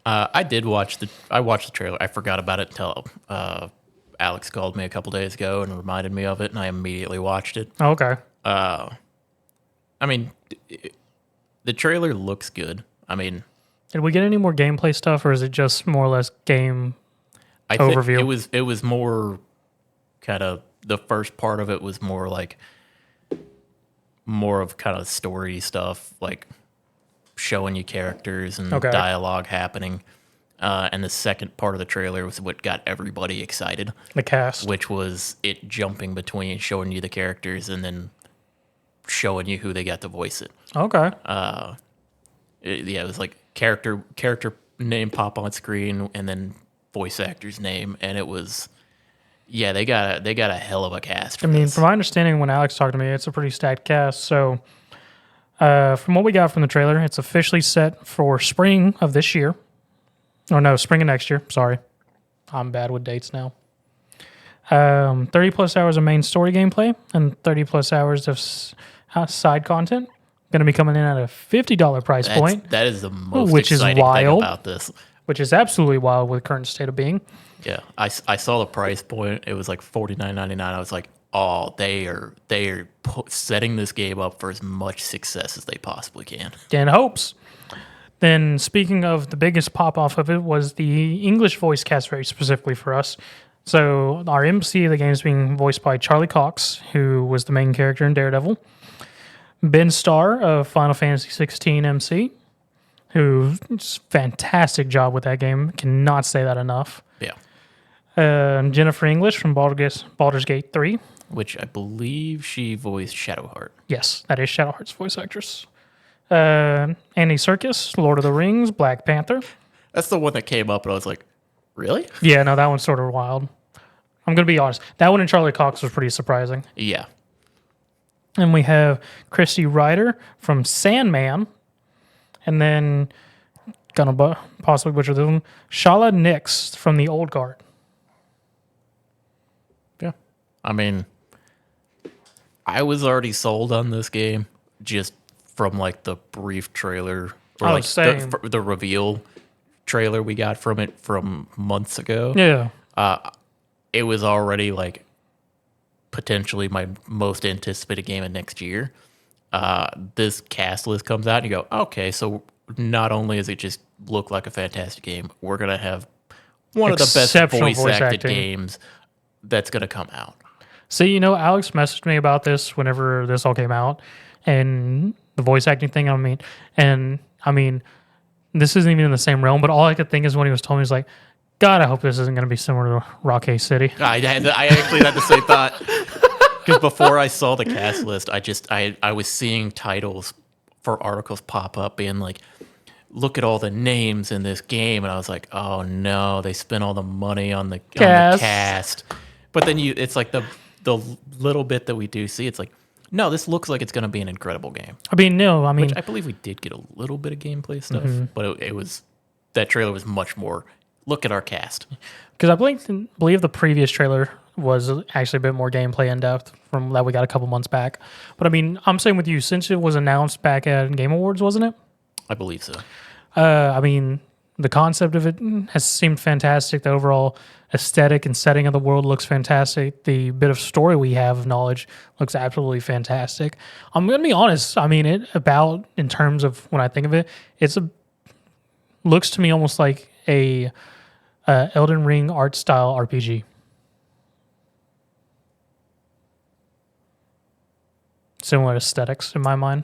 I watched the trailer. I forgot about it until Alex called me a couple days ago and reminded me of it, and I immediately watched it. Oh, okay. I mean, the trailer looks good. I mean, Did we get any more gameplay stuff, or is it just more or less game I think overview? it was more kind of the first part of it was more like more of kind of story stuff, like showing you characters and Okay. dialogue happening. And the second part of the trailer was what got everybody excited, The cast. which was it jumping between showing you the characters and then showing you who they got to voice it. Okay. Yeah, it was like character name pop on screen and then voice actor's name, and it was they got a hell of a cast. For I mean, this. from my understanding, when Alex talked to me, it's a pretty stacked cast. So, from what we got from the trailer, it's officially set for spring of this year. Or no, spring of next year. Sorry. I'm bad with dates now. 30 plus hours of main story gameplay and 30 plus hours of side content. Going to be coming in at a $50 price point, That is the most which is exciting thing wild. about this. which is absolutely wild with current state of being. Yeah, I saw the price point. It was like $49.99. I was like, oh, they are setting this game up for as much success as they possibly can. Dan hopes. Then, speaking of the biggest pop off of it, was the English voice cast very specifically for us. So, our MC of the game is being voiced by Charlie Cox, who was the main character in Daredevil. Ben Starr of Final Fantasy 16 MC, who fantastic job with that game. Cannot say that enough. Yeah. Jennifer English from Baldur's Gate 3. Which I believe she voiced Shadowheart. Yes, that is Shadowheart's voice actress. Andy Serkis, Lord of the Rings, Black Panther. That's the one that came up, and I was like, really? Yeah, no, that one's sort of wild. I'm going to be honest. That one in Charlie Cox was pretty surprising. Yeah. And we have Christy Ryder from Sandman. And then, gonna possibly butcher this one, Shala Nix from The Old Guard. Yeah. I mean, I was already sold on this game just from like the brief trailer or like same. the reveal trailer we got from it from months ago. Yeah. It was already like potentially my most anticipated game of next year. This cast list comes out and you go, okay, so not only does it just look like a fantastic game, we're going to have one of the best Exceptional voice acted acting. games that's going to come out. See, Alex messaged me about this whenever this all came out, and the voice acting thing. I mean, this isn't even in the same realm. But all I could think is when he was telling me, he's like, "God, I hope this isn't going to be similar to Rocky City." I actually had the same thought because before I saw the cast list, I was seeing titles for articles pop up being like, "Look at all the names in this game," and I was like, "Oh no, they spent all the money on the cast." But then it's like the little bit that we do see, it's like, no, this looks like it's going to be an incredible game. Which I believe we did get a little bit of gameplay stuff, but it was that trailer was much more. Look at our cast. Because I believe the previous trailer was actually a bit more gameplay in depth from that we got a couple months back. But I'm saying with you, since it was announced back at Game Awards, wasn't it? I believe so. The concept of it has seemed fantastic. The overall aesthetic and setting of the world looks fantastic. The bit of story we have of knowledge looks absolutely fantastic. I'm going to be honest. In terms of when I think of it, looks to me almost like a Elden Ring art style RPG. Similar aesthetics in my mind.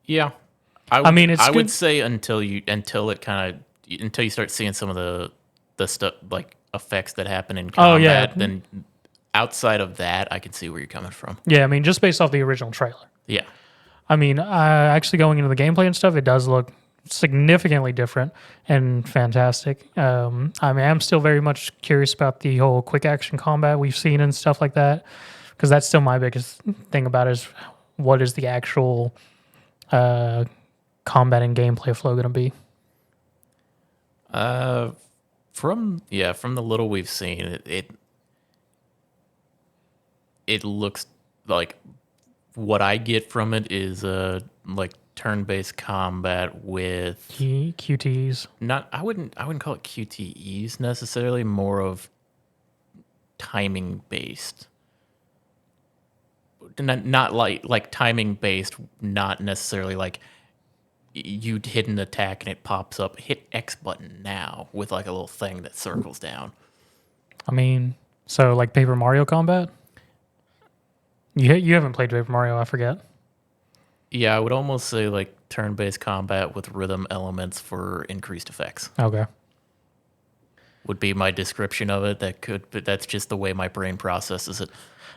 Yeah, I would say until you start seeing some of the stuff like effects that happen in combat, then outside of that, I can see where you're coming from. Yeah, just based off the original trailer. Yeah. Actually going into the gameplay and stuff, it does look significantly different and fantastic. I'm still very much curious about the whole quick action combat we've seen and stuff like that, because that's still my biggest thing about it is what is the actual combat and gameplay flow going to be. From the little we've seen, it looks like what I get from it is like turn-based combat with QTs. I wouldn't call it QTEs necessarily, more of timing based. Not like timing based, not necessarily like you hit an attack and it pops up, hit X button now with like a little thing that circles down. I mean, so like Paper Mario combat? You haven't played Paper Mario, I forget. Yeah, I would almost say like turn-based combat with rhythm elements for increased effects. Okay. Would be my description of it. But that's just the way my brain processes it.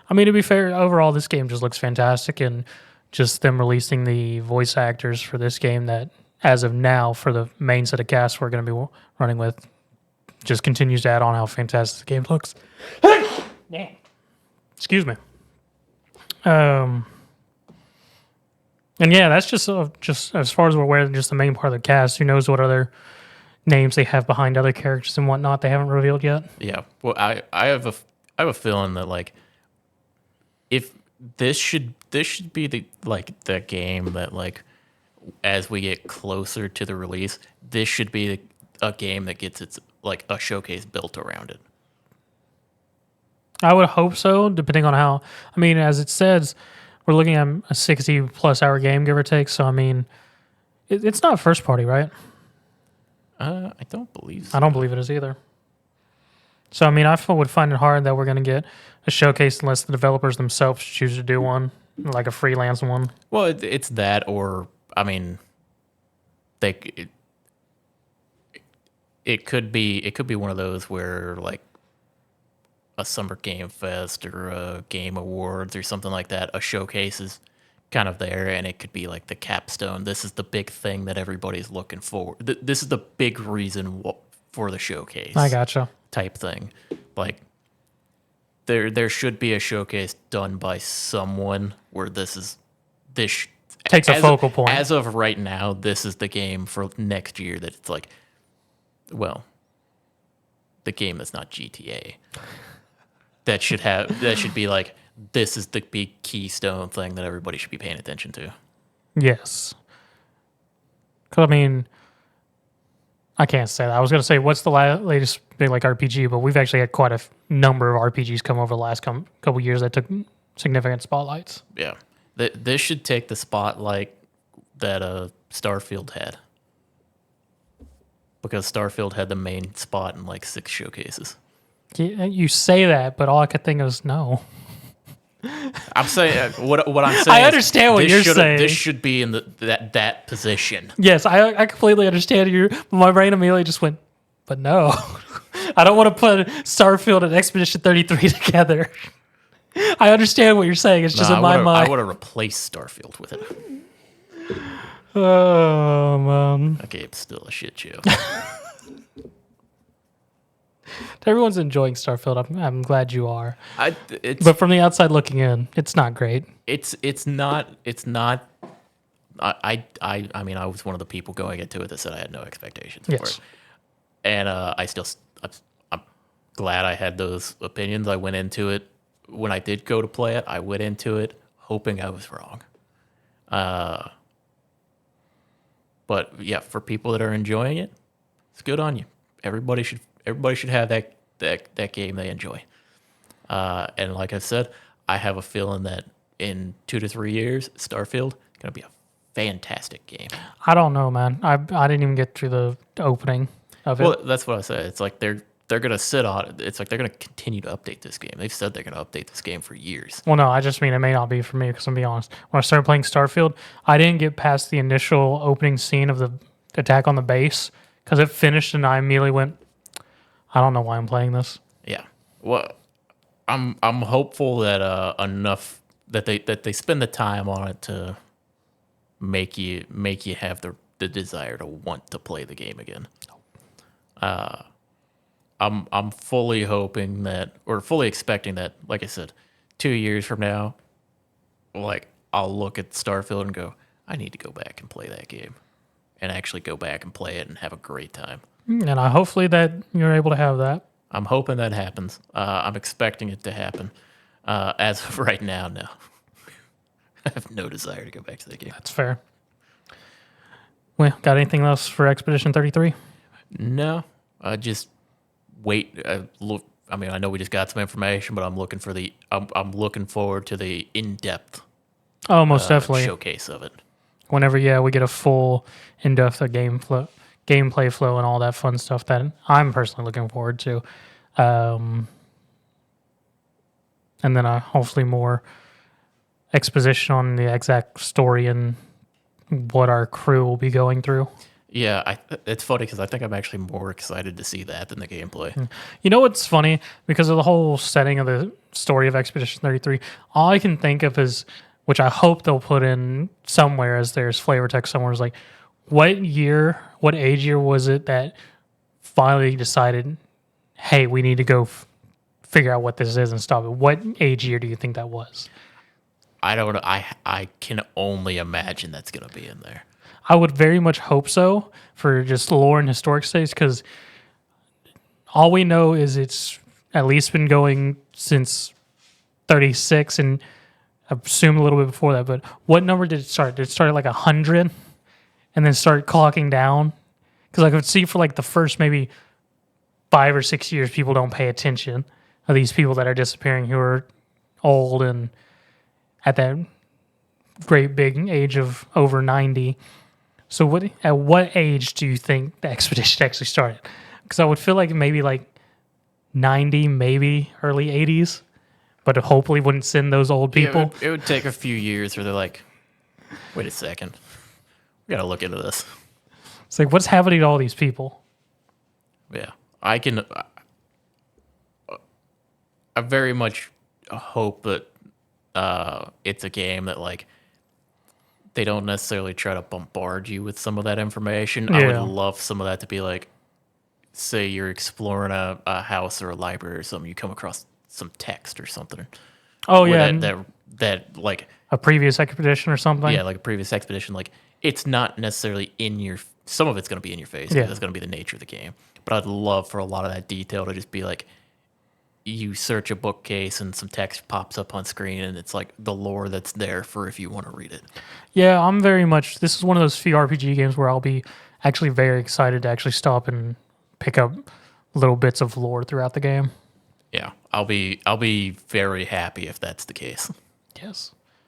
I mean, to be fair, overall, this game just looks fantastic, and just them releasing the voice actors for this game that, as of now, for the main set of casts we're going to be running with, just continues to add on how fantastic the game looks. Excuse me. And yeah, that's just as far as we're aware, just the main part of the cast. Who knows what other names they have behind other characters and whatnot they haven't revealed yet. Yeah. Well, I have a feeling that like if this should be the game that like as we get closer to the release, this should be a game that gets its like a showcase built around it. I would hope so, depending on how. I mean, as it says, we're looking at a 60+ hour game, give or take. So I mean, it's not first party, right? I don't believe so. I don't believe it is either. So I mean, I would find it hard that we're going to get a showcase unless the developers themselves choose to do one, like a freelance one. Well, it's that, or I mean, it could be one of those where like a Summer Game Fest or a Game Awards or something like that, a showcase is kind of there, and it could be like the capstone. This is the big thing that everybody's looking for. This is the big reason for the showcase. I gotcha. Type thing. Like there should be a showcase done by someone where this takes a focal point. As of right now, this is the game for next year that it's like, well, the game that's not GTA. That should be like, this is the big keystone thing that everybody should be paying attention to. Yes. 'Cause I mean, I can't say that. I was going to say, what's the latest big like RPG? But we've actually had quite a number of RPGs come over the last couple years that took significant spotlights. Yeah. This should take the spotlight that Starfield had. Because Starfield had the main spot in like 6 showcases. You say that, but all I could think is no. I'm saying what I'm saying. I understand what you're saying. This should be in that position. Yes, I completely understand you. My brain immediately just went, but no, I don't want to put Starfield and Expedition 33 together. I understand what you're saying. It's just in my mind. I would have replaced Starfield with it. Oh man, that game's still a shit show. Everyone's enjoying Starfield. I'm glad you are. But from the outside looking in, it's not great. It's not. I mean, I was one of the people going into it that said I had no expectations for it, and I'm glad I had those opinions. I went into it when I did go to play it. I went into it hoping I was wrong. But yeah, for people that are enjoying it, it's good on you. Everybody should have that game they enjoy. And like I said, I have a feeling that in 2 to 3 years, Starfield is going to be a fantastic game. I don't know, man. I didn't even get through the opening of it. Well, that's what I said. It's like they're going to sit on it. It's like they're going to continue to update this game. They've said they're going to update this game for years. Well, no, I just mean it may not be for me because I'm being honest. When I started playing Starfield, I didn't get past the initial opening scene of the attack on the base because it finished and I immediately went, I don't know why I'm playing this. Yeah. Well, I'm hopeful that enough that they spend the time on it to make you have the desire to want to play the game again. I'm fully hoping that, or fully expecting that, like I said, 2 years from now, like I'll look at Starfield and go, I need to go back and play that game, and actually go back and play it and have a great time. And hopefully that you're able to have that. I'm hoping that happens. I'm expecting it to happen. As of right now, no. I have no desire to go back to the game. That's fair. Well, got anything else for Expedition 33? No, I just wait. Look, I mean, I know we just got some information, but I'm looking for I'm looking forward to the in-depth Oh, most definitely. showcase of it. Whenever, we get a full in-depth gameplay flow, and all that fun stuff that I'm personally looking forward to. And then hopefully more exposition on the exact story and what our crew will be going through. Yeah, it's funny because I think I'm actually more excited to see that than the gameplay. You know what's funny? Because of the whole setting of the story of Expedition 33, all I can think of is, which I hope they'll put in somewhere as there's flavor text somewhere, is like, what age year was it that finally decided, hey, we need to go figure out what this is and stop it? What age year do you think that was? I don't know. I can only imagine that's going to be in there. I would very much hope so for just lore and historic sakes, because all we know is it's at least been going since 36, and I assume a little bit before that. But what number did it start? Did it start at like 100 and then start clocking down? Because I could see for like the first maybe 5 or 6 years, people don't pay attention of these people that are disappearing who are old and at that great big age of over 90. So at what age do you think the expedition actually started? Because I would feel like maybe like 90, maybe early 80s, but hopefully wouldn't send those old people. Yeah, it would take a few years where they're like, wait a second, we got to look into this. It's like, what's happening to all these people? Yeah, I very much hope that it's a game that like they don't necessarily try to bombard you with some of that information. I would love some of that to be like, say you're exploring a house or a library or something, you come across some text or something. Oh yeah, that like a previous expedition or something. Yeah, like a previous expedition. Like it's not necessarily in your. Some of it's going to be in your face. Yeah, that's going to be the nature of the game. But I'd love for a lot of that detail to just be like, you search a bookcase and some text pops up on screen, and it's like the lore that's there for if you want to read it. Yeah, I'm very much. This is one of those few RPG games where I'll be actually very excited to actually stop and pick up little bits of lore throughout the game. Yeah, I'll be very happy if that's the case. Yes.